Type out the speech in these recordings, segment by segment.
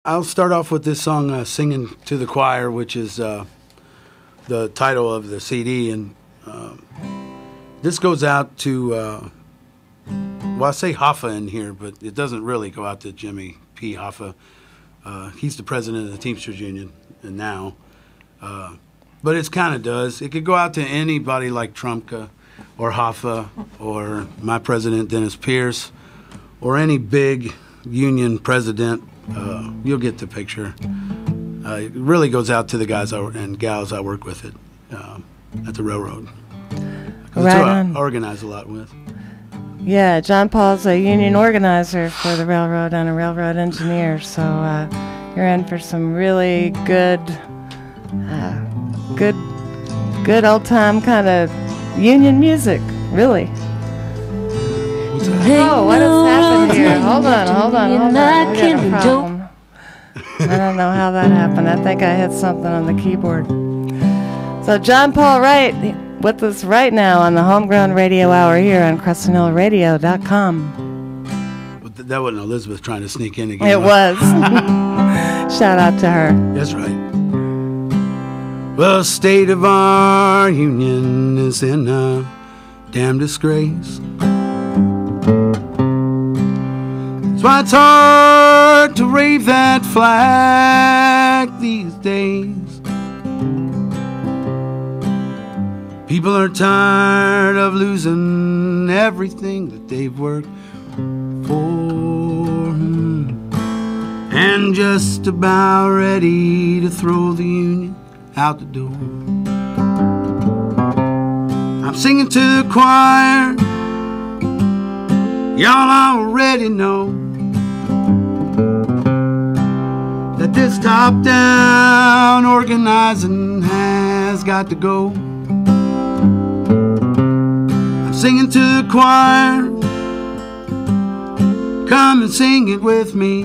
I'll start off with this song, Singing to the Choir, which is the title of the CD. And this goes out to, well, I say Hoffa in here, but it doesn't really go out to Jimmy P. Hoffa. He's the president of the Teamsters Union, and now. But it kind of does. It could go out to anybody like Trumka or Hoffa or my president, Dennis Pierce, or any big union president. You'll get the picture. It really goes out to the guys and gals I work with at the railroad. That's who I organize a lot with. Yeah, John Paul's a union organizer for the railroad and a railroad engineer, so you're in for some really good old-time kind of union music, really. Oh, what has happened here? Hold on. We got a problem. I don't know how that happened. I think I hit something on the keyboard. So John Paul Wright with us right now on the Homegrown Radio Hour here on CrescentHillRadio.com. That wasn't Elizabeth trying to sneak in again. It was. Shout out to her. That's right. Well, the state of our union is in a damn disgrace. That's why it's hard to wave that flag these days. People are tired of losing everything that they've worked for, and just about ready to throw the union out the door. I'm singing to the choir. Y'all already know that this top-down organizing has got to go. I'm singing to the choir. Come and sing it with me.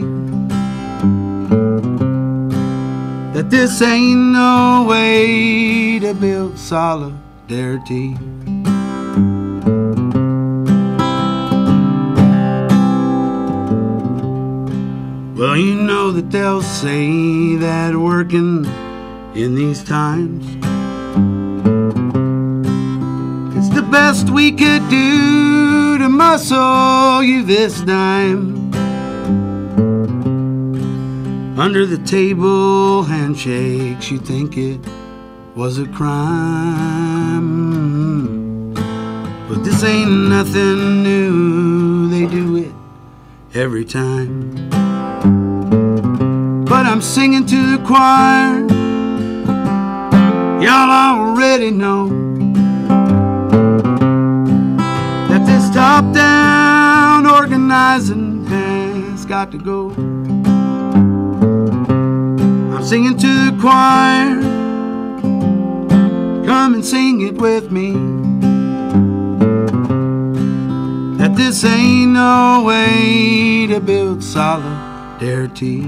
That this ain't no way to build solidarity. Well, you know that they'll say that working in these times, it's the best we could do to muscle you this dime. Under the table handshakes, you think it was a crime. But this ain't nothing new, they do it every time. But I'm singing to the choir. Y'all already know that this top-down organizing has got to go. I'm singing to the choir. Come and sing it with me. That this ain't no way to build solidarity.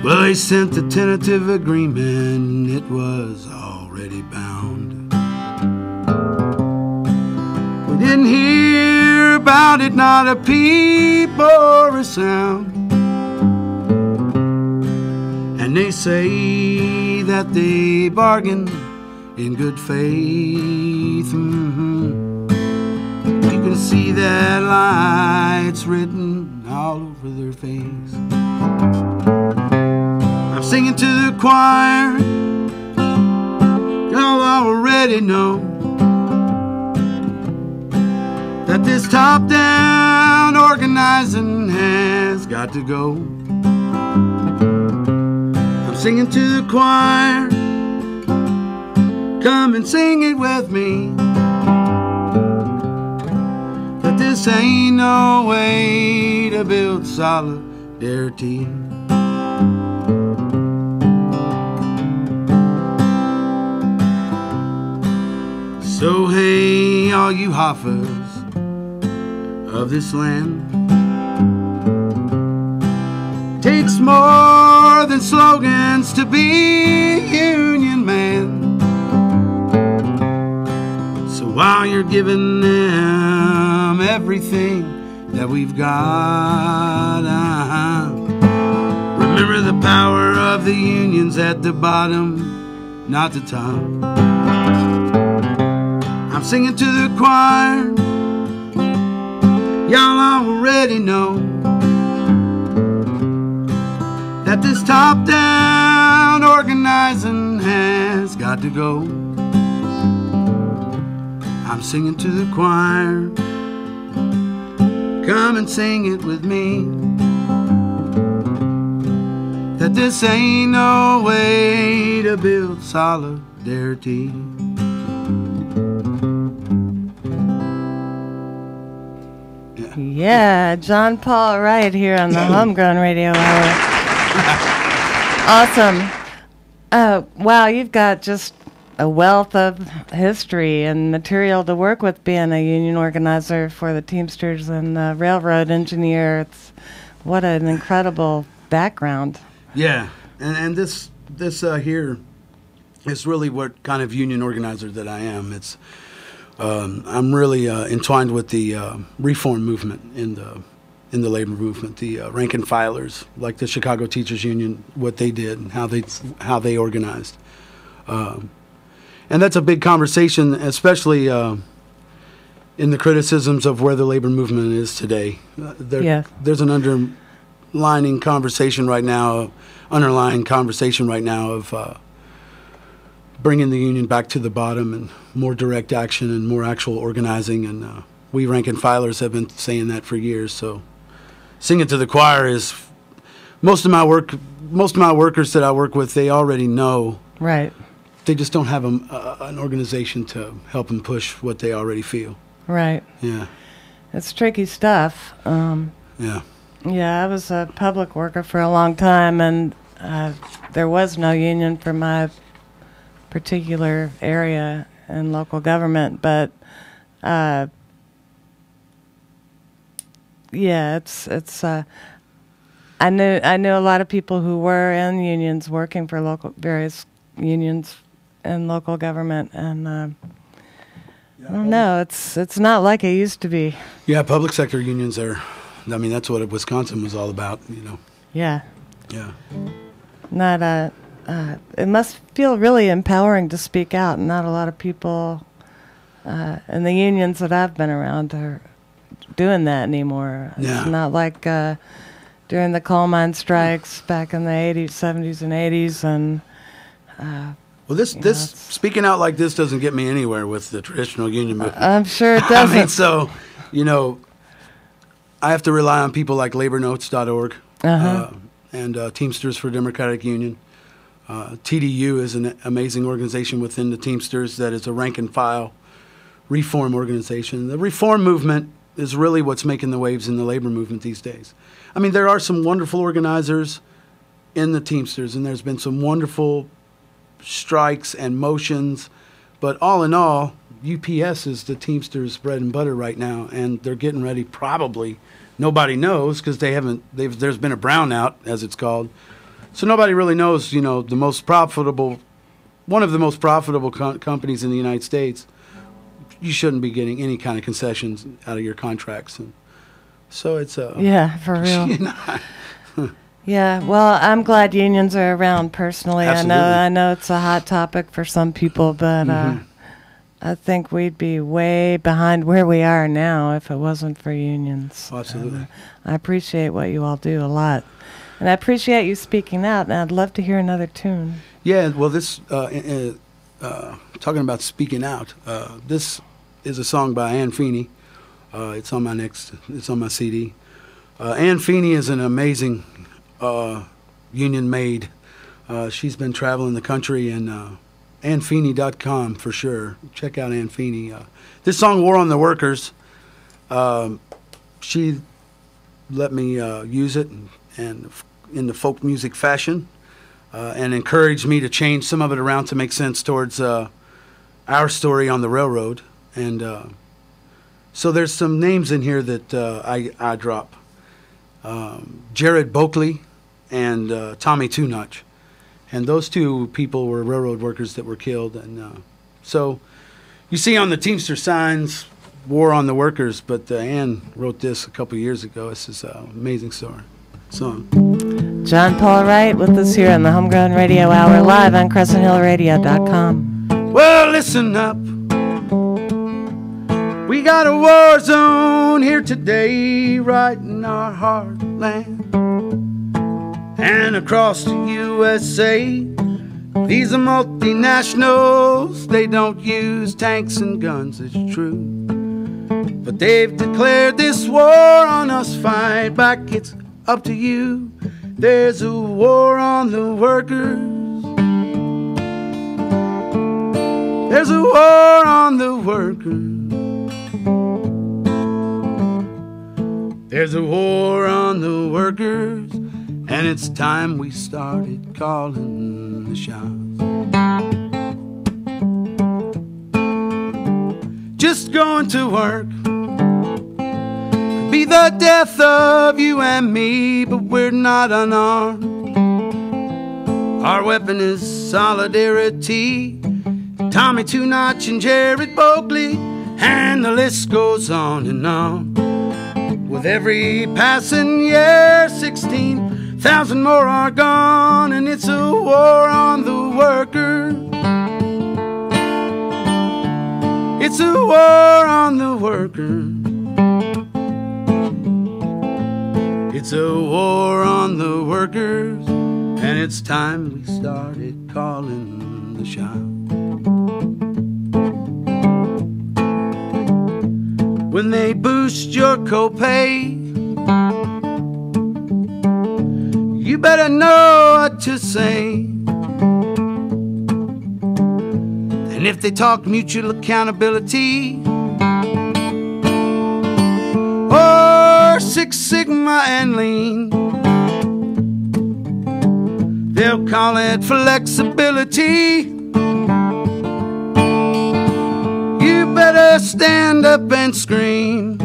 Well, they sent the tentative agreement, it was already bound. We didn't hear about it, not a peep or a sound. And they say that they bargained in good faith. You can see that light's written all over their face. I'm singing to the choir. Y'all already know that this top-down organizing has got to go. I'm singing to the choir. Come and sing it with me. That this ain't no way to build solidarity. So hey, all you Hoffers of this land, takes more than slogans to be a union man. So while you're giving them everything that we've got. Remember the power of the unions at the bottom, not the top. I'm singing to the choir, y'all already know that this top-down organizing has got to go. I'm singing to the choir, come and sing it with me, that this ain't no way to build solidarity. Yeah, John Paul Wright here on the Homegrown Radio Hour. Awesome. Wow, you've got just a wealth of history and material to work with being a union organizer for the Teamsters and railroad engineer. What an incredible background. Yeah, and this here is really what kind of union organizer that I am. I'm really entwined with the reform movement in the labor movement, the rank and filers, like the Chicago Teachers Union, what they did and how they organized, and that's a big conversation, especially in the criticisms of where the labor movement is today. There's an underlying conversation right now of bringing the union back to the bottom and more direct action and more actual organizing. And we rank and filers have been saying that for years. So singing to the choir is most of my workers that I work with, they already know. Right. They just don't have an organization to help them push what they already feel. Right. Yeah. It's tricky stuff. Yeah. Yeah, I was a public worker for a long time, and there was no union for my particular area in local government, but it's I knew a lot of people who were in unions working for various unions in local government, and I don't know, it's not like it used to be. Yeah, public sector unions are, I mean, that's what Wisconsin was all about, you know. Yeah. Yeah. Not it must feel really empowering to speak out, and not a lot of people in the unions that I've been around are doing that anymore. Yeah. It's not like during the coal mine strikes back in the 80s, 70s, and 80s, and well, this speaking out like this doesn't get me anywhere with the traditional union movement. I'm sure it doesn't. I mean, so, you know, I have to rely on people like labornotes.org and Teamsters for Democratic Union. TDU is an amazing organization within the Teamsters that is a rank and file reform organization. The reform movement is really what's making the waves in the labor movement these days. I mean, there are some wonderful organizers in the Teamsters, and there's been some wonderful strikes and motions, but all in all, UPS is the Teamsters' bread and butter right now, and they're getting ready. Probably nobody knows because there's been a brownout, as it's called, so nobody really knows. You know, one of the most profitable companies in the United States. You shouldn't be getting any kind of concessions out of your contracts, and so it's yeah, for real. You know, yeah, well, I'm glad unions are around personally. Absolutely. I know it's a hot topic for some people, but I think we'd be way behind where we are now if it wasn't for unions. Absolutely. I appreciate what you all do a lot. And I appreciate you speaking out, and I'd love to hear another tune. Yeah, well, this, talking about speaking out, this is a song by Ann Feeney. It's on my CD. Ann Feeney is an amazing union maid. She's been traveling the country, and AnnFeeney.com for sure. Check out Ann Feeney. This song, War on the Workers, she let me use it and in the folk music fashion, and encouraged me to change some of it around to make sense towards our story on the railroad. And so there's some names in here that I drop. Jared Boakley and Tommy Two-Notch. And those two people were railroad workers that were killed. And so, You see on the Teamster signs, War on the Workers, but Ann wrote this a couple years ago. This is an amazing song. John Paul Wright with us here on the Homegrown Radio Hour, live on CrescentHillRadio.com. Well, listen up. We got a war zone here today, right in our heartland. And across the USA, these are multinationals. They don't use tanks and guns, it's true. But they've declared this war on us. Fight back, it's up to you. There's a war on the workers. There's a war on the workers. There's a war on the workers, and it's time we started calling the shots. Just going to work could be the death of you and me, but we're not unarmed. Our weapon is solidarity. Tommy Two Notch and Jared Bogley, and the list goes on and on. With every passing year, 16,000 more are gone, and it's a war on the workers. It's a war on the workers. It's a war on the workers, and it's time we started calling the shots. When they boost your copay, you better know what to say. And if they talk mutual accountability or Six Sigma and lean, they'll call it flexibility. Better stand up and scream,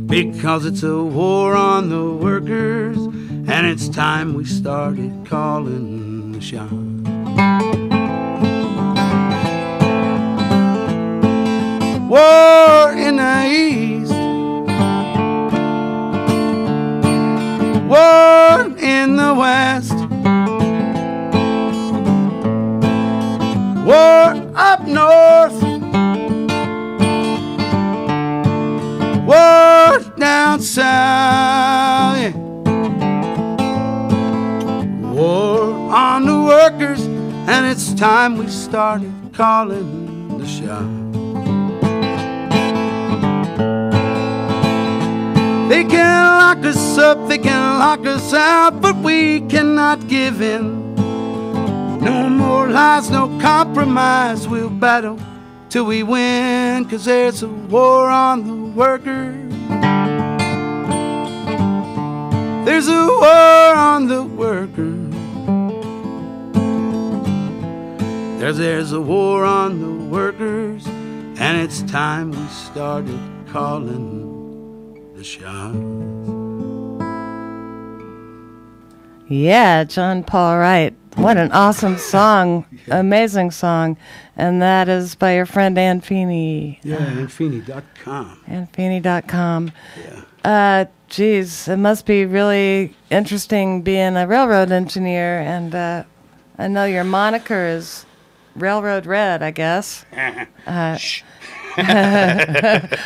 because it's a war on the workers, and it's time we started calling the shots. War in the East, war in the West, war up north, war down south, yeah. War on the workers, and it's time we started calling the shots. They can lock us up, they can lock us out, but we cannot give in. No more lies, no compromise. We'll battle till we win, 'cause there's a war on the workers. There's a war on the workers. There's a war on the workers, and it's time we started calling the shots. Yeah, John Paul Wright. What an awesome song. Yeah. Amazing song. And that is by your friend Ann Feeney. Yeah, AnnFeeney.com. AnnFeeney.com. Yeah. Geez, it must be really interesting being a railroad engineer. And I know your moniker is Railroad Red, I guess.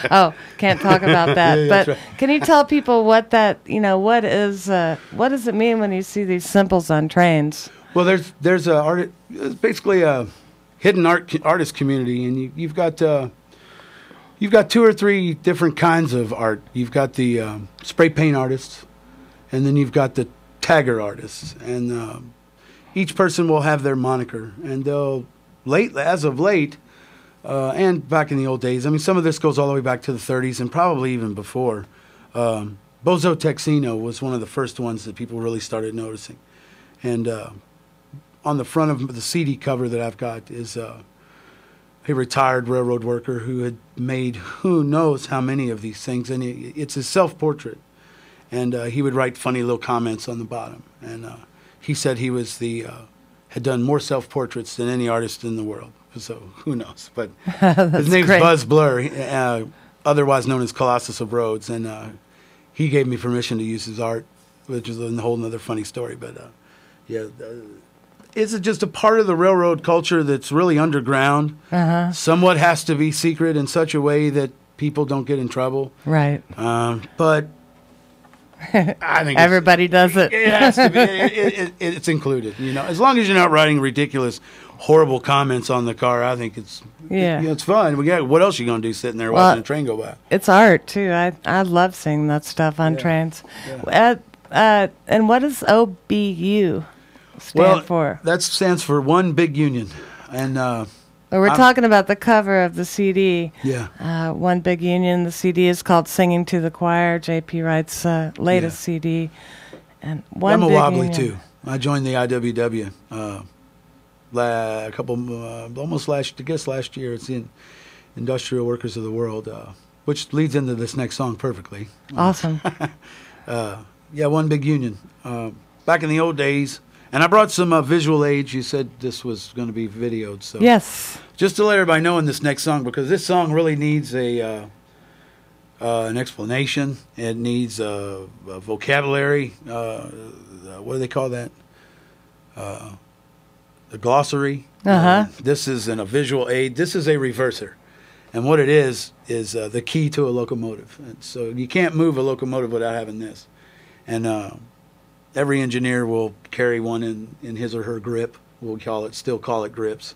Oh, can't talk about that. Yeah, but right. Can you tell people what that, what does it mean when you see these symbols on trains? Well, there's basically a hidden artist community, and you've got 2 or 3 different kinds of art. You've got the spray paint artists, and then you've got the tagger artists, and each person will have their moniker, and as of late, and back in the old days, I mean, some of this goes all the way back to the 30s and probably even before. Bozo Texino was one of the first ones that people really started noticing, and on the front of the CD cover that I've got is a retired railroad worker who had made who knows how many of these things, and it's his self-portrait, and he would write funny little comments on the bottom, and he said he was had done more self-portraits than any artist in the world. so who knows? But That's his name's great. Buzz Blur, otherwise known as Colossus of Rhodes, and he gave me permission to use his art, which is a whole other funny story. But it's just a part of the railroad culture that's really underground. Somewhat has to be secret in such a way that people don't get in trouble. Right. But I think Everybody does it. it has to be. It's included. You know, as long as you're not writing ridiculous, horrible comments on the car, I think it's it's fun. What else are you gonna do sitting there watching a train go by? It's art too. I love seeing that stuff on trains. And what does OBU stand for? That stands for One Big Union, and We're talking about the cover of the CD. Yeah. One Big Union. The CD is called "Singing to the Choir." J.P. Wright's latest CD. And I'm a Big wobbly Union. too. I joined the IWW a couple almost last year. It's in Industrial Workers of the World, which leads into this next song perfectly. Awesome. One Big Union. Back in the old days. And I brought some visual aids. You said this was going to be videoed, so Yes. just to let everybody know in this next song, because this song really needs an explanation. It needs a vocabulary. What do they call that? The glossary. This is a visual aid. This is a reverser, and what it is the key to a locomotive. And so you can't move a locomotive without having this, and every engineer will carry one in his or her grip. We'll still call it grips.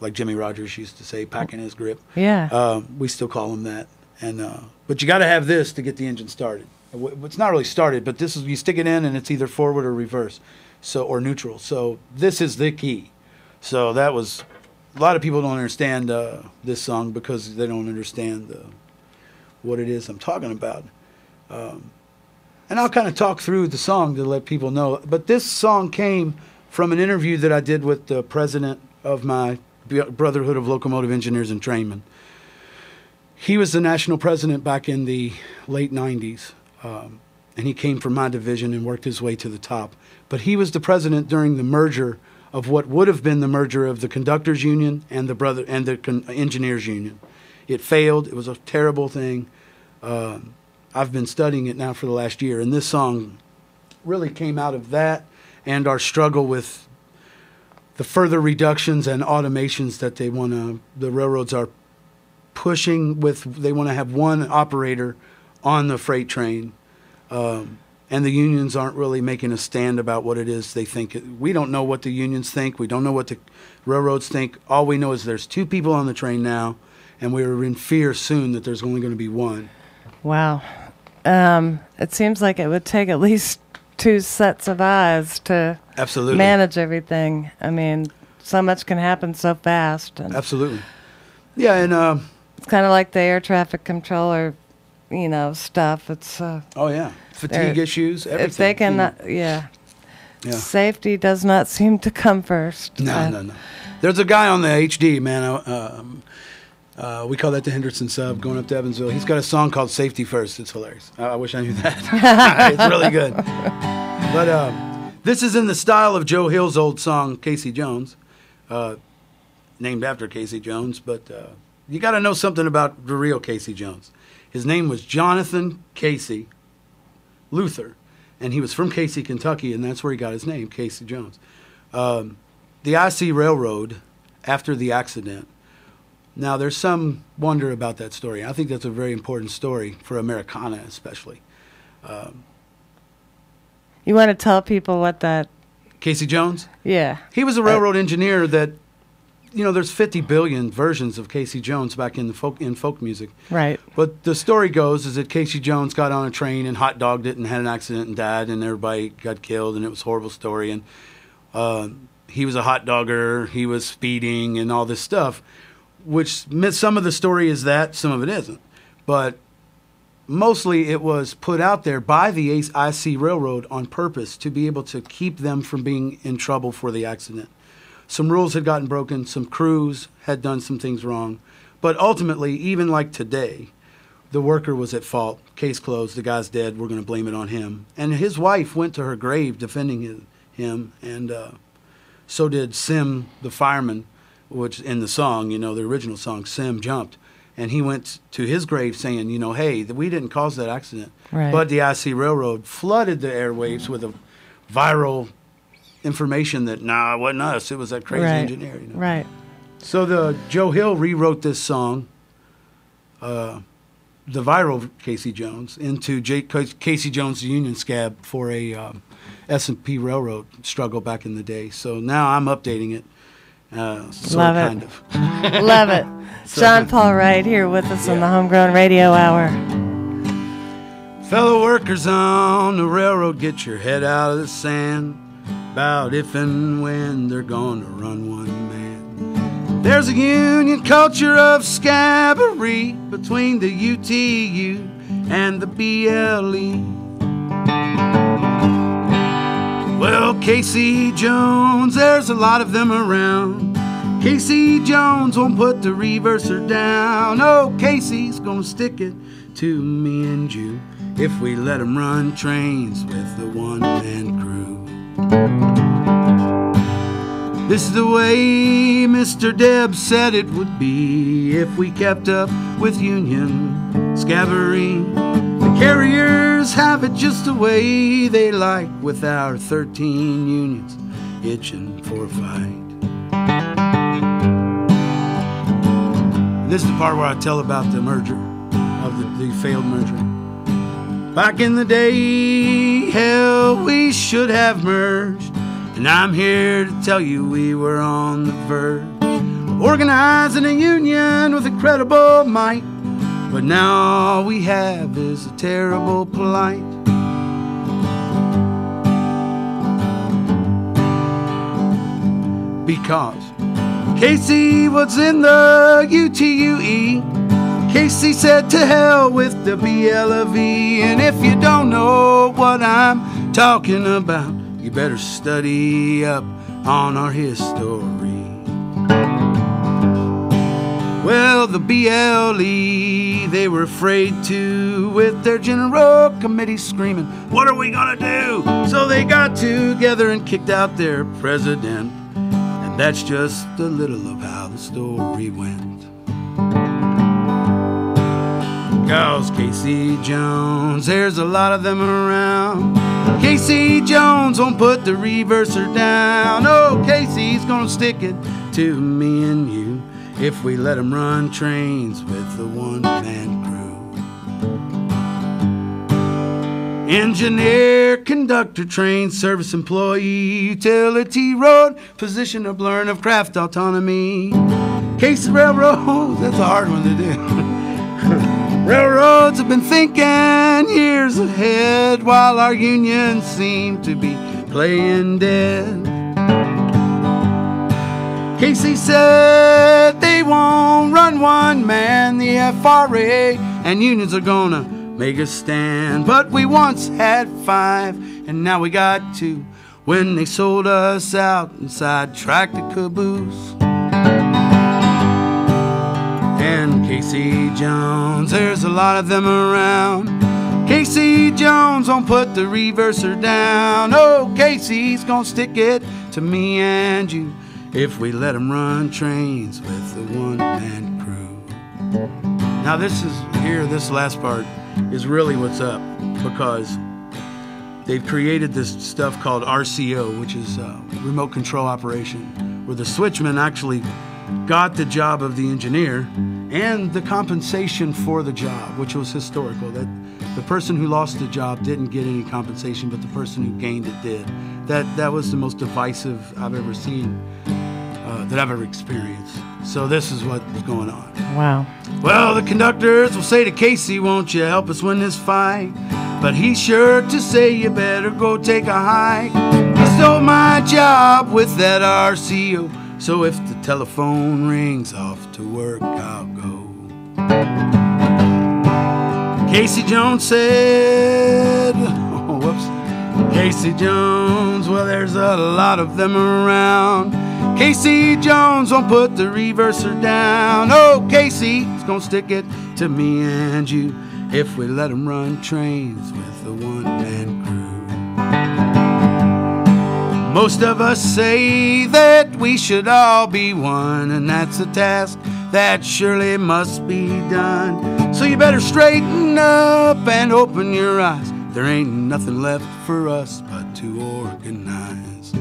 Like Jimmy Rogers used to say, packing his grip. Yeah. We still call them that. But you got to have this to get the engine started. It's not really started, but this is, you stick it in and it's either forward or reverse, or neutral. So this is the key. So that was, a lot of people don't understand this song because they don't understand what it is I'm talking about. And I'll kind of talk through the song to let people know. But this song came from an interview that I did with the president of my Brotherhood of Locomotive Engineers and Trainmen. He was the national president back in the late 90s. And he came from my division and worked his way to the top. But he was the president during the merger of what would have been the merger of the Conductors Union and the Engineers Union. It failed. It was a terrible thing. I've been studying it now for the last year, and this song really came out of that and our struggle with the further reductions and automations that the railroads are pushing with. They want to have one operator on the freight train, and the unions aren't really making a stand about what it is they think. We don't know what the unions think. We don't know what the railroads think. All we know is there's two people on the train now, and we're in fear soon that there's only going to be one. Wow. It seems like it would take at least 2 sets of eyes to Absolutely. manage everything. I mean, so much can happen so fast. And Absolutely. Yeah, and it's kind of like the air traffic controller, stuff. It's oh yeah, fatigue issues. Everything. if they can, safety does not seem to come first. No. There's a guy on the HD, man. We call that the Henderson sub going up to Evansville. He's got a song called Safety First. It's hilarious. I wish I knew that. It's really good. But this is in the style of Joe Hill's old song, Casey Jones, named after Casey Jones. But you got to know something about the real Casey Jones. His name was Jonathan Casey Luther, and he was from Casey, Kentucky, and that's where he got his name, Casey Jones. The IC Railroad, after the accident, now, there's some wonder about that story. I think that's a very important story for Americana, especially. You want to tell people what that... Casey Jones? Yeah. He was a railroad engineer that, there's 50 billion versions of Casey Jones back in folk music. Right. But the story goes is that Casey Jones got on a train and hot dogged it and had an accident and died, and everybody got killed, and it was a horrible story. And he was a hot dogger, he was speeding, and all this stuff. Which some of the story is that, some of it isn't. But mostly it was put out there by the IC Railroad on purpose to be able to keep them from being in trouble for the accident. Some rules had gotten broken, some crews had done some things wrong. But ultimately, even like today, the worker was at fault. Case closed, the guy's dead, we're going to blame it on him. And his wife went to her grave defending him, and so did Sim, the fireman, which in the song, you know, the original song, Sim jumped. And he went to his grave saying, you know, hey, we didn't cause that accident. Right. But the IC Railroad flooded the airwaves with a viral information that, nah, it wasn't us. It was that crazy engineer. You know? Right. So Joe Hill rewrote this song, the viral Casey Jones, into Casey Jones' Union Scab for a S&P Railroad struggle back in the day. So now I'm updating it. Love it. Kind of. Love it. John Paul Wright here with us on the Homegrown Radio Hour. Fellow workers on the railroad, get your head out of the sand about if and when they're going to run one man. There's a union culture of scabbery between the UTU and the BLE. Well, Casey Jones, there's a lot of them around. Casey Jones won't put the reverser down. Oh, Casey's gonna stick it to me and you if we let him run trains with the one-man crew. This is the way Mr. Deb said it would be if we kept up with union scabbery. The carriers have it just the way they like, with our 13 unions itching for a fight. This is the part where I tell about the merger, of the failed merger. Back in the day, hell, we should have merged. And I'm here to tell you we were on the verge of organizing a union with incredible might. But now all we have is a terrible plight. Because Casey was in the UTUE. Casey said to hell with the BLV. And if you don't know what I'm talking about, you better study up on our history. Well, the BLE, they were afraid to, with their general committee screaming, what are we gonna do? So they got together and kicked out their president. And that's just a little of how the story went. 'Cause Casey Jones, there's a lot of them around. Casey Jones won't put the reverser down. Oh, Casey's gonna stick it to me and you if we let him run trains with the one-man crew. Engineer, conductor, train, service employee, utility road, position of learn of craft autonomy. Casey Railroad, that's a hard one to do. Railroads have been thinking years ahead while our unions seem to be playing dead. Casey said they won't run one man, the FRA and unions are gonna make a stand. But we once had 5 and now we got 2 when they sold us out and sidetracked the caboose. And Casey Jones, there's a lot of them around. Casey Jones won't put the reverser down. Oh, Casey's gonna stick it to me and you if we let him run trains with the one-man crew. Now this last part is really what's up, because they've created this stuff called RCO, which is remote control operation, where the switchman actually got the job of the engineer and the compensation for the job, which was historical. That the person who lost the job didn't get any compensation, but the person who gained it did. That was the most divisive I've ever seen, that I've ever experienced. So this is what's going on. Wow. Well, the conductors will say to Casey, won't you help us win this fight? But he's sure to say, you better go take a hike. I stole my job with that RCO, so if the telephone rings off to work, I'll go. Casey Jones said, oh, whoops. Casey Jones, well, there's a lot of them around. Casey Jones won't put the reverser down. Oh, Casey's gonna stick it to me and you if we let him run trains with the one-man crew. Most of us say that we should all be one, and that's a task that surely must be done. So you better straighten up and open your eyes. There ain't nothing left for us but to organize.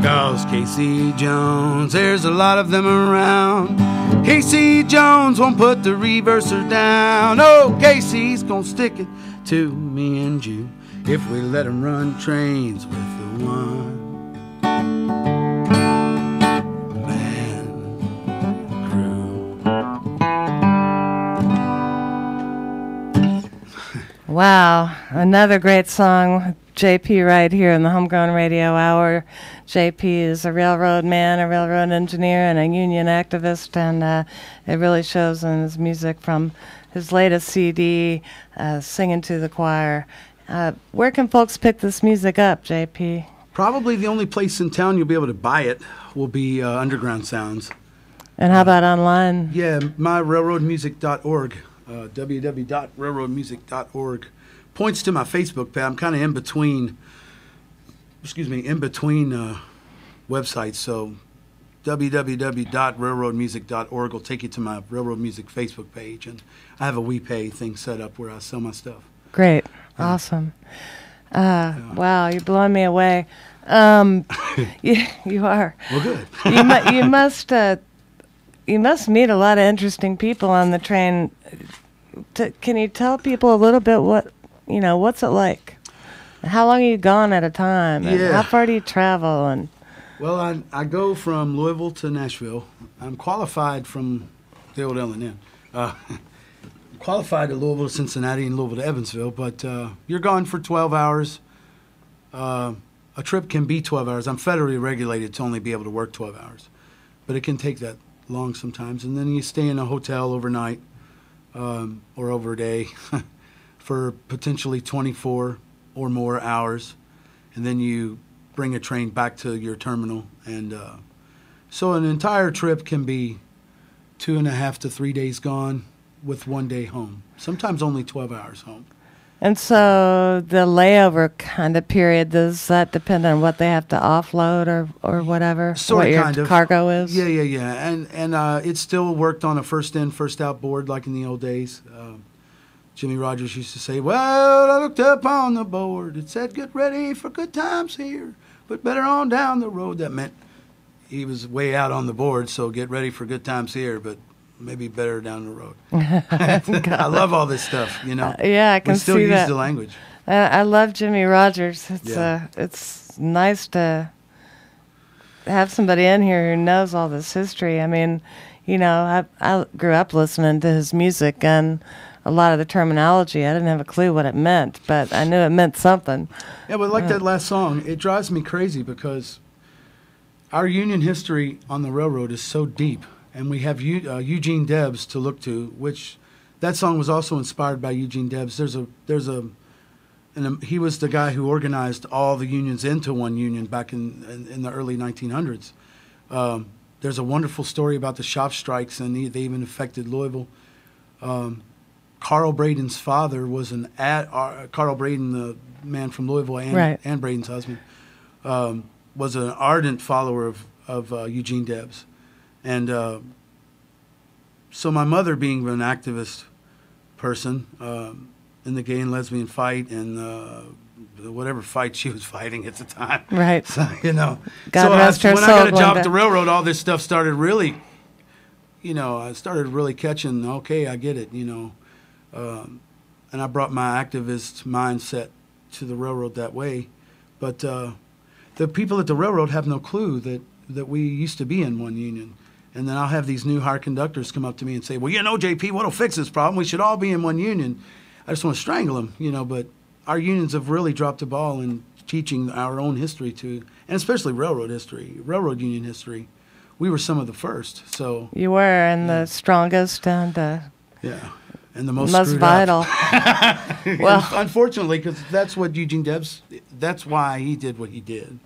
'Cause Casey Jones, there's a lot of them around. Casey Jones won't put the reverser down. Oh, Casey's gonna stick it to me and you if we let him run trains with the one man crew. Wow, another great song. JP Wright here in the Homegrown Radio Hour. JP is a railroad man, a railroad engineer, and a union activist, and it really shows in his music from his latest CD, Singing to the Choir. Where can folks pick this music up, JP? Probably the only place in town you'll be able to buy it will be Underground Sounds. And how about online? Yeah, myrailroadmusic.org, www.railroadmusic.org. Points to my Facebook page. I'm kind of in between websites, so www.railroadmusic.org will take you to my Railroad Music Facebook page, and I have a WePay thing set up where I sell my stuff. Great. Awesome. Wow, you're blowing me away. You are. Well, good. You must meet a lot of interesting people on the train. Can you tell people a little bit what's it like? How long are you gone at a time? And how far do you travel? And well, I go from Louisville to Nashville. I'm qualified from the old L&N. Qualified to Louisville to Cincinnati and Louisville to Evansville, but you're gone for 12 hours. A trip can be 12 hours. I'm federally regulated to only be able to work 12 hours, but it can take that long sometimes. And then you stay in a hotel overnight or over a day for potentially 24 or more hours, and then you bring a train back to your terminal. And so an entire trip can be 2.5 to 3 days gone with 1 day home, sometimes only 12 hours home. And so the layover kind of period, does that depend on what they have to offload or whatever? Sort of, what your cargo is? Yeah. And it's still worked on a first in, first out board like in the old days. Jimmy Rogers used to say, well, I looked up on the board. It said, get ready for good times here, but better on down the road. That meant he was way out on the board, so get ready for good times here, but maybe better down the road. I love all this stuff, yeah, I can see that. We still use the language. I love Jimmy Rogers. It's nice to have somebody in here who knows all this history. I mean, I grew up listening to his music, and a lot of the terminology, I didn't have a clue what it meant, but I knew it meant something. Yeah, but like that last song, it drives me crazy because our Union history on the railroad is so deep. And we have Eugene Debs to look to, which that song was also inspired by Eugene Debs. He was the guy who organized all the unions into one union back in the early 1900s. There's a wonderful story about the shop strikes, and they even affected Louisville. Carl Braden's father was Carl Braden, the man from Louisville, and Braden's husband, was an ardent follower of Eugene Debs. And so my mother, being an activist person in the gay and lesbian fight and whatever fight she was fighting at the time. Right. So, God rest her soul. When I got a job at the railroad, all this stuff started really, I started really catching, okay, I get it, and I brought my activist mindset to the railroad that way. But the people at the railroad have no clue that we used to be in one union. And then I'll have these new hire conductors come up to me and say, well, JP, what'll fix this problem? We should all be in one union. I just want to strangle them, but our unions have really dropped the ball in teaching our own history and especially railroad history, railroad union history. We were some of the first, so. You were, and the strongest and and the most vital. Well, unfortunately, because that's what Eugene Debs, that's why he did what he did,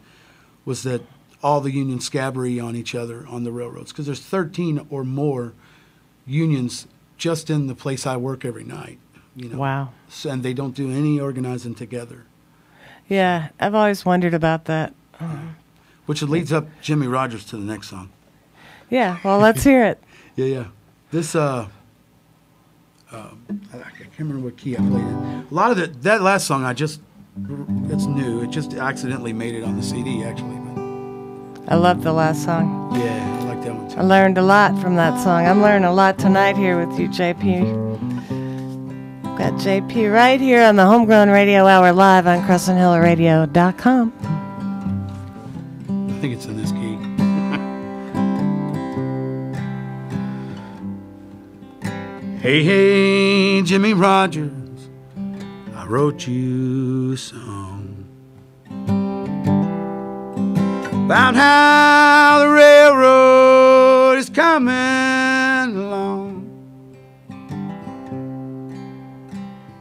was that all the unions scabbery on each other on the railroads, because there's 13 or more unions just in the place I work every night. Wow. And they don't do any organizing together. Yeah, I've always wondered about that. Which leads up Jimmy Rogers to the next song. Yeah, well, let's hear it. Yeah. This, I can't remember what key I played in. A lot of that last song, it's new. It just accidentally made it on the CD, actually. I love the last song. Yeah, I like that one too. I learned a lot from that song. I'm learning a lot tonight here with you, JP. Got JP right here on the Homegrown Radio Hour live on CrescentHillRadio.com. I think it's in this key. Hey, hey, Jimmy Rogers, I wrote you a song about how the railroad is coming along.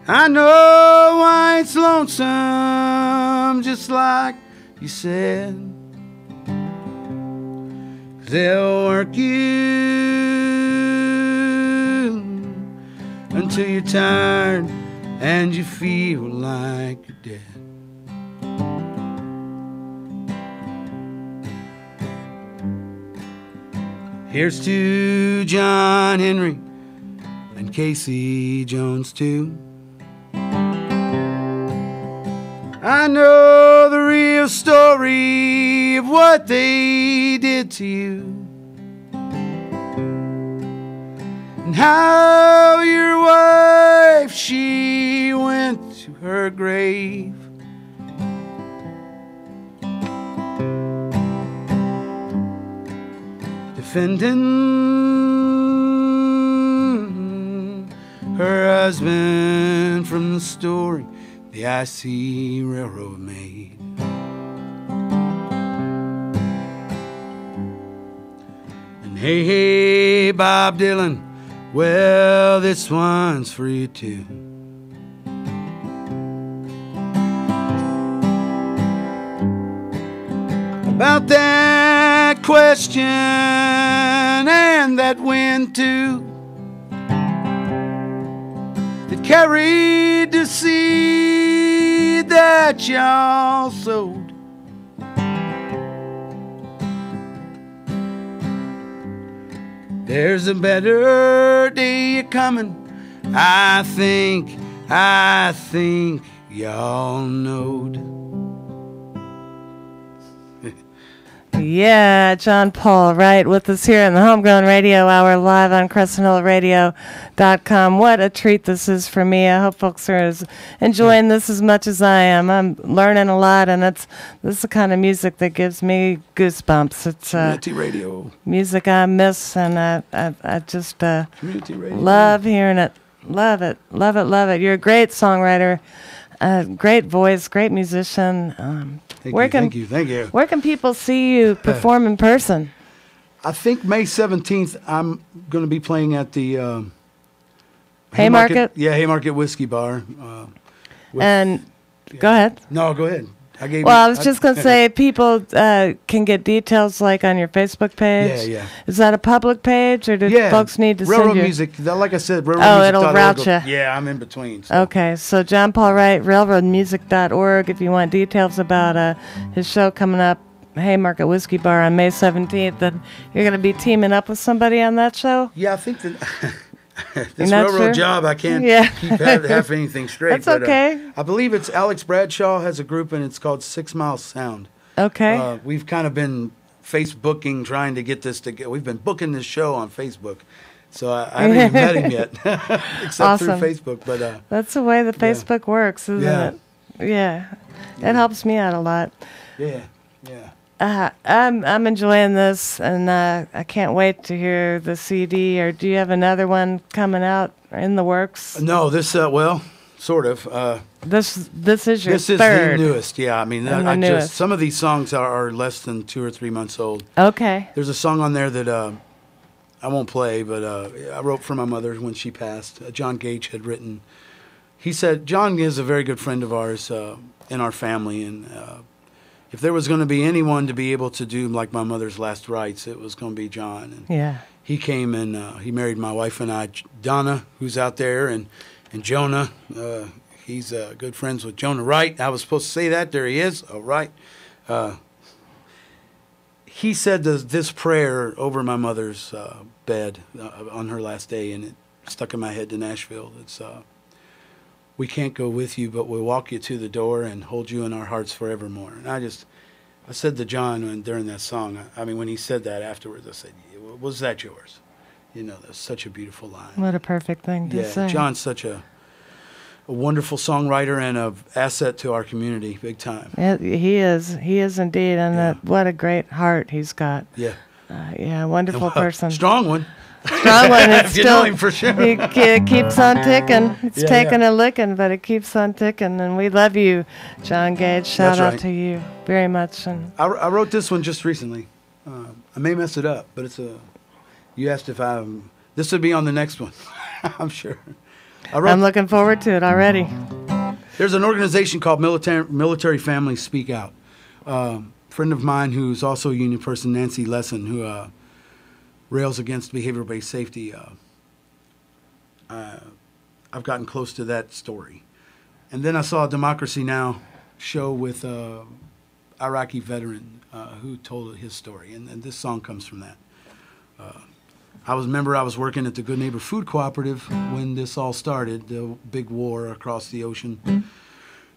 I know why it's lonesome, just like you said. 'Cause they'll work you until you're tired and you feel like you're dead. Here's to John Henry and Casey Jones too. I know the real story of what they did to you, and how your wife, she went to her grave. Defending her husband from the story the icy railroad made. And hey, hey, Bob Dylan, well, this one's for you too. About that question and that wind too, that carried the seed that y'all sowed. There's a better day coming, I think y'all knowed. Yeah, John Paul Wright with us here in the Homegrown Radio Hour live on CrescentHillRadio.com. What a treat this is for me. I hope folks are enjoying this as much as I am. I'm learning a lot, and this is the kind of music that gives me goosebumps. It's community radio music I miss, and I just community radio. Love hearing it. Love it. Love it. Love it. You're a great songwriter, great voice, great musician. Thank you. Where can people see you perform in person? I think May 17th, I'm going to be playing at the Haymarket? Yeah, Haymarket Whiskey Bar. Go ahead. No, go ahead. I was just going to say, people can get details like on your Facebook page. Yeah. Is that a public page, or do folks need to Railroad send you? Music. Like I said, railroad music. It'll route you. Yeah, I'm in between. So. Okay, so John Paul Wright, railroadmusic.org, if you want details about his show coming up, Haymarket Whiskey Bar on May 17th. And you're going to be teaming up with somebody on that show? Yeah, I think that... This railroad job, I can't keep half anything straight. That's okay. I believe it's Alex Bradshaw has a group, and it's called 6 Mile Sound. Okay. We've kind of been Facebooking, trying to get this together. We've been booking this show on Facebook, so I haven't even met him yet, except through Facebook. But that's the way the Facebook works, isn't it? Yeah. It helps me out a lot. Yeah. I'm enjoying this, and I can't wait to hear the CD. Or do you have another one coming out in the works? No, this sort of. This is your This is third. the newest. Yeah, I mean, some of these songs are less than 2 or 3 months old. Okay. There's a song on there that I won't play, but I wrote for my mother when she passed. John Gage had written. He said John is a very good friend of ours in our family, and. If there was going to be anyone to be able to do like my mother's last rites, it was going to be John. And he came and he married my wife and I, Donna, who's out there, and Jonah. He's good friends with Jonah Wright. I was supposed to say that. There he is. Oh, Wright. He said this prayer over my mother's bed on her last day, and it stuck in my head to Nashville. It's, we can't go with you, but we'll walk you to the door and hold you in our hearts forevermore. And I said to John during that song, I mean, when he said that afterwards, I said, was that yours? You know, that's such a beautiful line. What a perfect thing to say. John's such a wonderful songwriter and an asset to our community, big time. Yeah, he is indeed, and what a great heart he's got. Yeah. Wonderful person. Strong one. Strong one. It's you still, know him for sure. He keeps on ticking. It's taking a licking, but it keeps on ticking, and we love you, John Gage. Shout out to you very much. And I wrote this one just recently. I may mess it up, but you asked if this would be on the next one. I'm sure. I'm looking forward to it already. There's an organization called Military Families Speak Out. Friend of mine who's also a union person, Nancy Lesson, who rails against behavioral-based safety. I've gotten close to that story. And then I saw a Democracy Now! Show with Iraqi veteran who told his story, and this song comes from that. I was working at the Good Neighbor Food Cooperative when this all started, the big war across the ocean.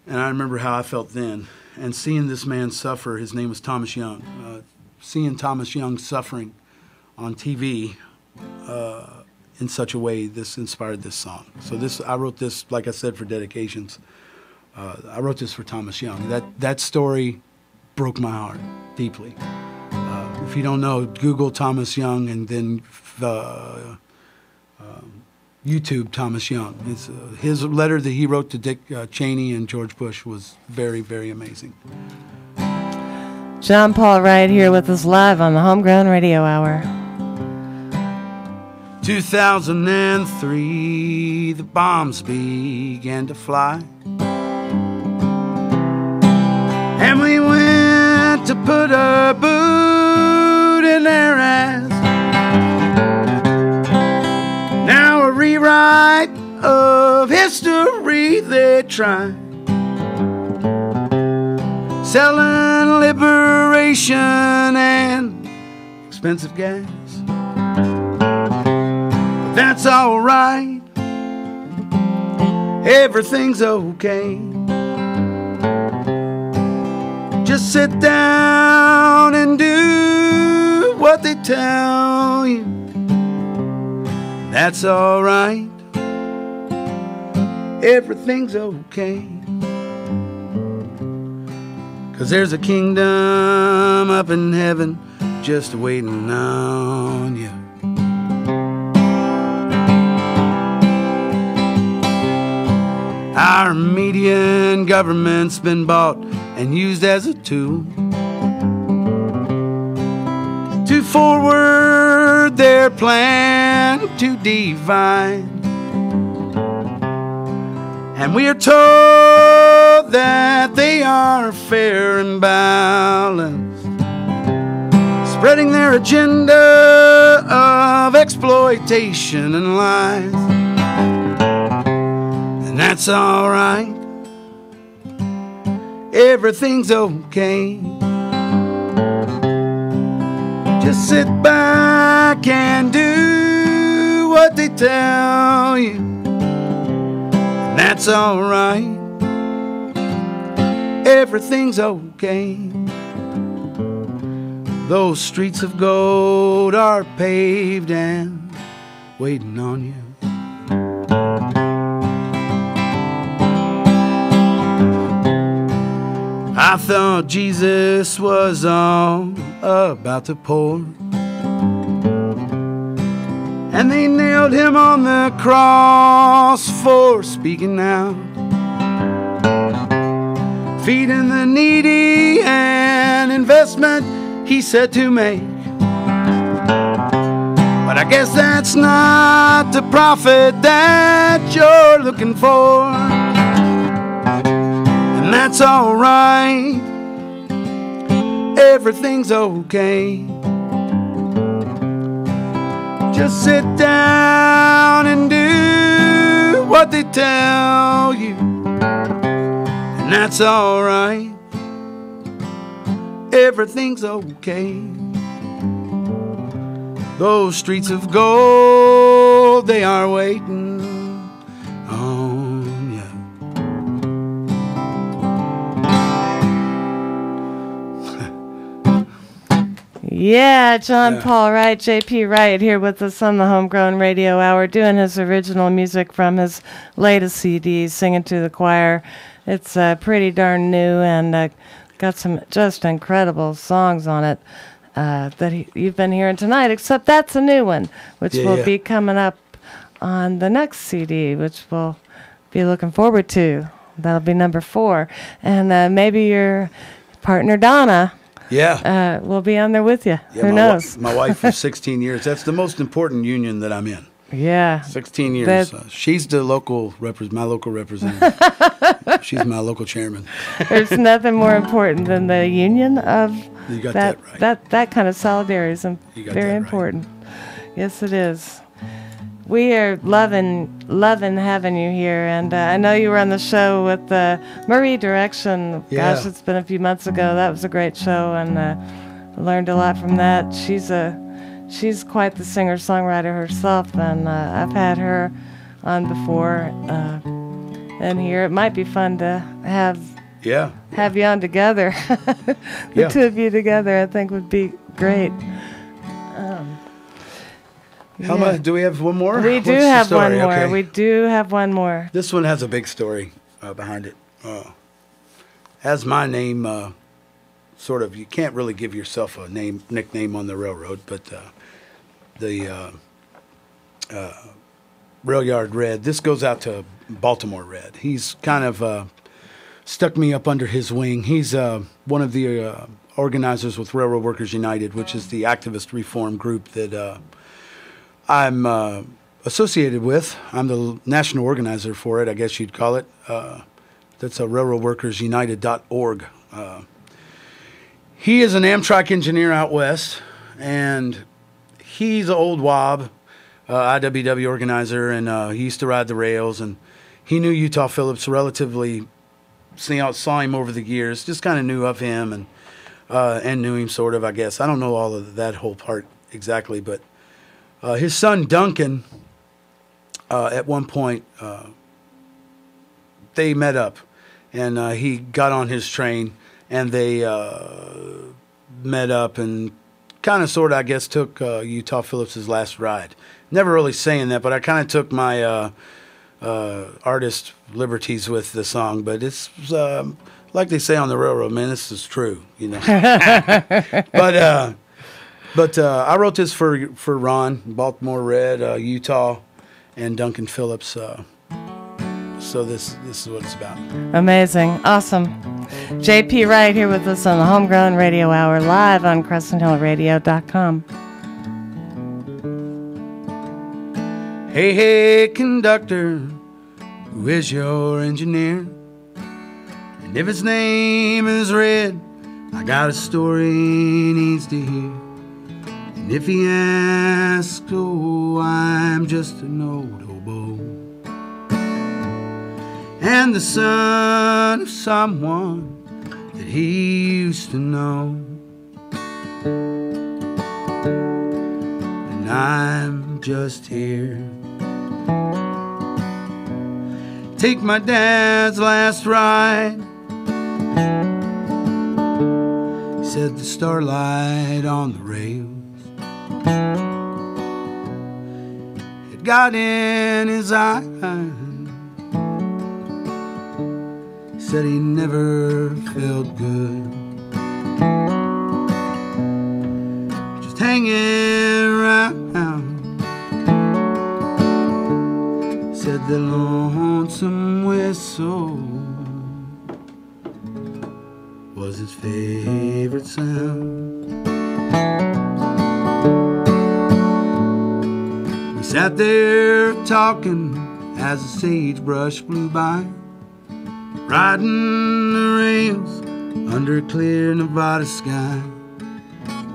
And I remember how I felt then. And seeing this man suffer, his name was Thomas Young, seeing Thomas Young suffering on TV in such a way, this inspired this song. So I wrote this, like I said, for dedications. I wrote this for Thomas Young. That story broke my heart deeply. If you don't know, Google Thomas Young and then YouTube Thomas Young. It's, his letter that he wrote to Dick Cheney and George Bush was very, very amazing. John Paul Wright here with us live on the Homegrown Radio Hour. 2003, the bombs began to fly. And we went to put a boot in their ass. Now a rewrite of history they try, selling liberation and expensive gas. But that's all right, everything's okay. Just sit down and do what they tell you. That's all right, everything's okay. 'Cause there's a kingdom up in heaven just waiting on you. Our media and government's been bought and used as a tool to forward their plan to divide. And we are told that they are fair and balanced, spreading their agenda of exploitation and lies. And that's all right, everything's okay. Just sit back and do what they tell you. And that's all right, everything's okay. Those streets of gold are paved and waiting on you. I thought Jesus was all about the poor, and they nailed him on the cross for speaking out, feeding the needy, an investment he said to make. But I guess that's not the prophet that you're looking for. And that's all right, everything's okay. Just sit down and do what they tell you. that's alright. Everything's okay. Those streets of gold, they are waiting on you. Yeah, John Paul Wright, J.P. Wright, here with us on the Homegrown Radio Hour, doing his original music from his latest CD, Singing to the Choir. It's pretty darn new and got some just incredible songs on it that you've been hearing tonight, except that's a new one, which will be coming up on the next CD, which we'll be looking forward to. That'll be number 4. And maybe your partner, Donna, will be on there with you. Yeah, Who knows? My wife for 16 years. That's the most important union that I'm in. Yeah. 16 years. She's the local my local representative. She's my local chairman. There's nothing more important than the union of you got that right. That kind of solidarity is very important. Right. Yes, it is. We are loving having you here, and I know you were on the show with Marie Direction. Gosh, it's been a few months ago. That was a great show, and learned a lot from that. She's quite the singer-songwriter herself, and I've had her on before. And here it might be fun to have you on together. The two of you together, I think, would be great. How much do we have? One more? We do have one more. Okay. We do have one more. This one has a big story behind it. Has my name sort of. You can't really give yourself a nickname on the railroad, but the Rail Yard Red. This goes out to Baltimore Red. He's kind of stuck me up under his wing. He's one of the organizers with Railroad Workers United, which is the activist reform group that I'm associated with. I'm the national organizer for it, I guess you'd call it. That's railroadworkersunited.org. He is an Amtrak engineer out west, and he's an old WAB, IWW organizer, and he used to ride the rails, and he knew Utah Phillips relatively, saw him over the years, just kind of knew of him, and knew him sort of, I guess. I don't know all of that whole part exactly, but his son Duncan, at one point, they met up, and he got on his train, and they met up and kind of sort of, I guess, took Utah Phillips's last ride. Never really saying that, but I kind of took my artist liberties with the song. But it's like they say on the railroad, man, this is true, you know. But I wrote this for Ron, Baltimore Red, Utah, and Duncan Phillips. So this is what it's about. Amazing. Awesome. J.P. Wright here with us on the Homegrown Radio Hour, live on CrescentHillRadio.com. Hey, hey, conductor, who is your engineer? And if his name is Red, I got a story he needs to hear. And if he asks, oh, I'm just an old hobo, and the son of someone that he used to know. And I'm just here. Take my dad's last ride. He said the starlight on the rails had got in his eye. Said he never felt good, just hanging around. Said the lonesome whistle was his favorite sound. We sat there talking as the sagebrush blew by, riding the rails under a clear Nevada sky,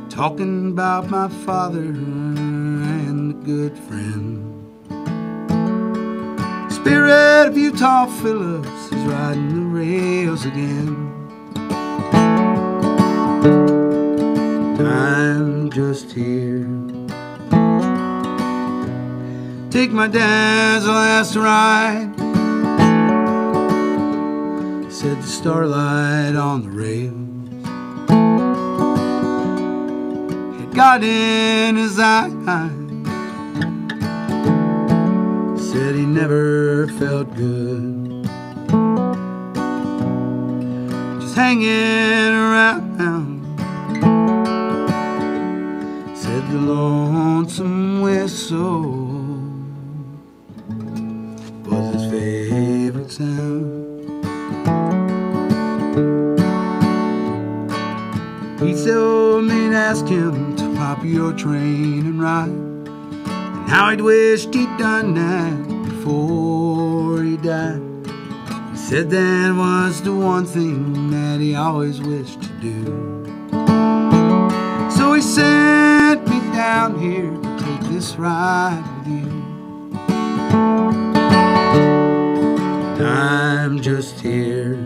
talking about my father and a good friend. Spirit of Utah Phillips is he's riding the rails again. I'm just here. Take my dad's last ride, said the starlight on the rails had got in his eye. Said he never felt good, just hanging around. Said the lonesome whistle was his favorite sound. He told me to ask him to hop your train and ride, and how he'd wished he'd done that before he died. He said that was the one thing that he always wished to do. So he sent me down here to take this ride with you. I'm just here.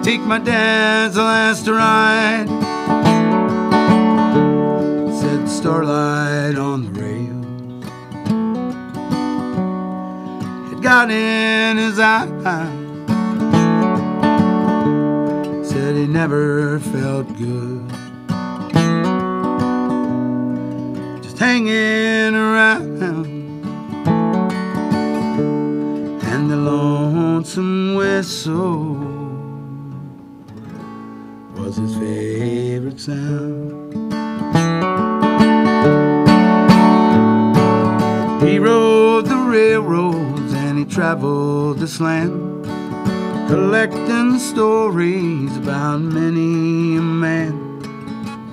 Take my dad's last ride, said the starlight on the rails had got in his eye. Said he never felt good, just hanging around. And the lonesome whistle was his favorite sound. He rode the railroads and he traveled this land, collecting stories about many a man.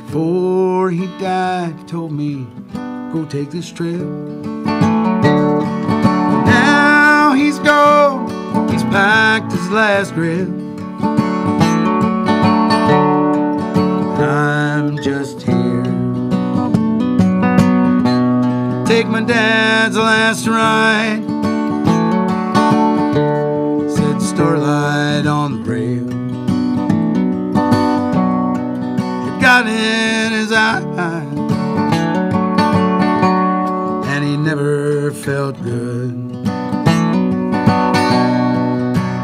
Before he died, he told me, go take this trip. Now he's gone, he's packed his last grip. I'm just here. Take my dad's last ride, said starlight on the rail had got in his eye, and he never felt good,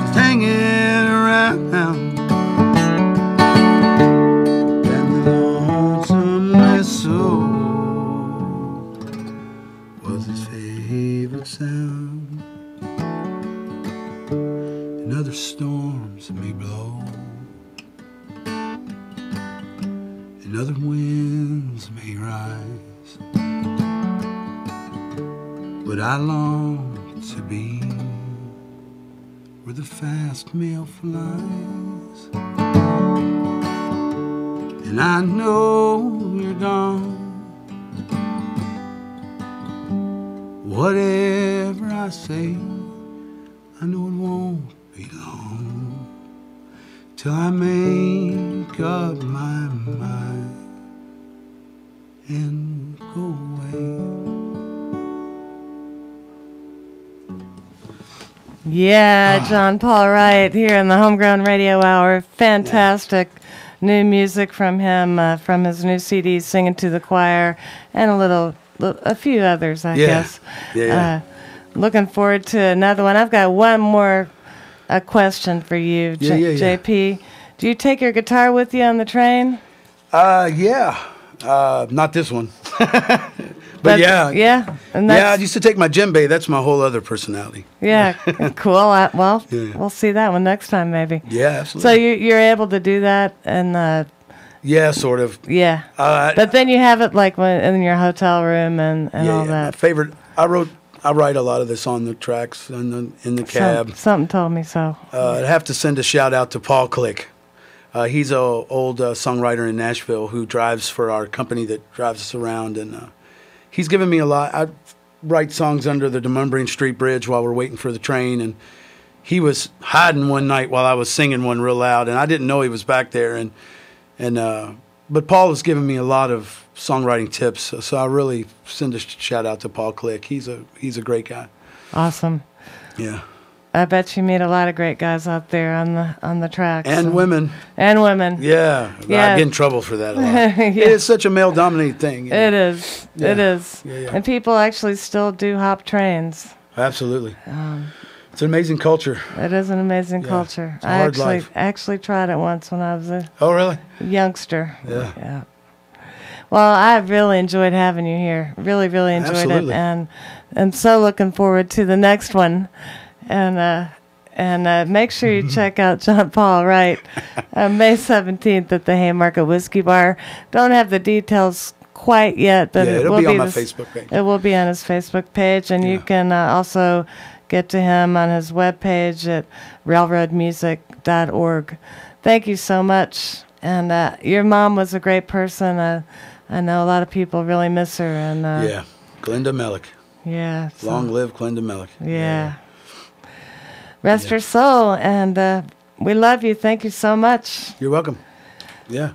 just hanging around. Was his favorite sound. And other storms may blow, and other winds may rise, but I long to be where the fast mail flies. And I know you're gone, whatever I say, I know it won't be long till I make up my mind and go away. Yeah, John Paul Wright here in the Homegrown Radio Hour. Fantastic new music from him, from his new CD, Singing to the Choir, and a few others, I guess. Looking forward to another one. I've got one more question for you, JP. Do you take your guitar with you on the train? Not this one. But yeah. And I used to take my djembe. That's my whole other personality. Yeah, cool. We'll see that one next time, maybe. Yeah, absolutely. So you're able to do that, and yeah, sort of. Yeah, but then you have it like in your hotel room and all that. My favorite. I write a lot of this on the tracks in the cab. Something told me so. I'd have to send a shout out to Paul Click. He's an old songwriter in Nashville who drives for our company that drives us around, and he's given me a lot. I write songs under the Demumbrian Street Bridge while we're waiting for the train, and he was hiding one night while I was singing one real loud, and I didn't know he was back there. But Paul has given me a lot of songwriting tips, so I really send a shout out to Paul Click. He's a great guy. Awesome. Yeah. I bet you meet a lot of great guys out there on the track. And women. And women. Yeah. Yeah. I get in trouble for that a lot. Yeah. It's such a male-dominated thing. It is. Yeah. It is. Yeah. And people actually still do hop trains. Absolutely. It's an amazing culture. It is an amazing culture. It's a hard life. I actually tried it once when I was a really? youngster. Yeah. Well, I really enjoyed having you here. Really, really enjoyed Absolutely. it, and so looking forward to the next one. And make sure you check out John Paul Wright May 17th at the Haymarket Whiskey Bar. Don't have the details quite yet, but it'll will be on my this- Facebook page. It will be on his Facebook page, and you can also get to him on his webpage at railroadmusic.org. Thank you so much. And your mom was a great person. I know a lot of people really miss her. And Glenda Mellick. Yeah. Long live Glenda Mellick. Yeah. Rest her soul. And we love you. Thank you so much. You're welcome. Yeah.